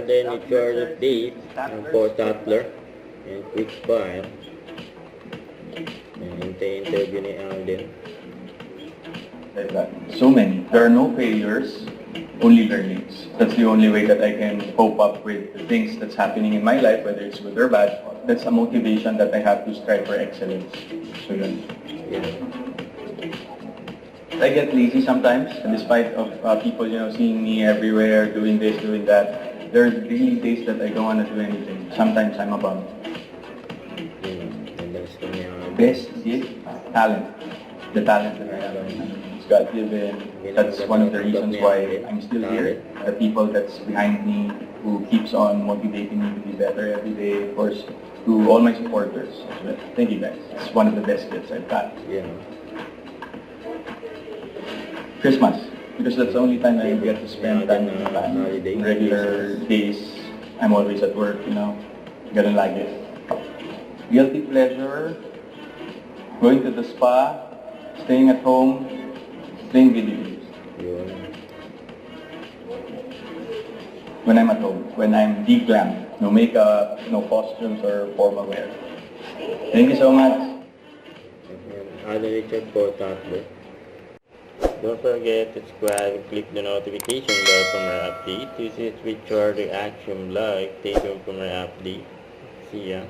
then record update for Tatler and quick file. Interview ni Alden. Like that. So many. There are no failures, only learnings. That's the only way that I can cope up with the things that's happening in my life, whether it's good or bad. That's a motivation that I have to strive for excellence. So yun. Yeah. I get lazy sometimes, and despite of people, seeing me everywhere, doing this, doing that. There are really days that I don't want to do anything. Sometimes I'm a bum. Best gift, talent. The talent that I have. It's God-given. That's one of the reasons why I'm still here. The people that's behind me, who keeps on motivating me to be better every day. Of course, to all my supporters as well. Thank you guys. It's one of the best gifts I've got. Yeah. Christmas, because that's the only time I get to spend time with my family. In regular days, I'm always at work, Ganun lagi. Guilty pleasure, going to the spa, staying at home, playing video games. Yun. When I'm at home, when I'm de-glam, no makeup, no costumes or formal wear. Thank you so much. Alden Richard for Tatler. Don't forget to subscribe and click the notification bell for more updates. This is Richard Reaction Vlog. Stay tuned for more updates. See ya.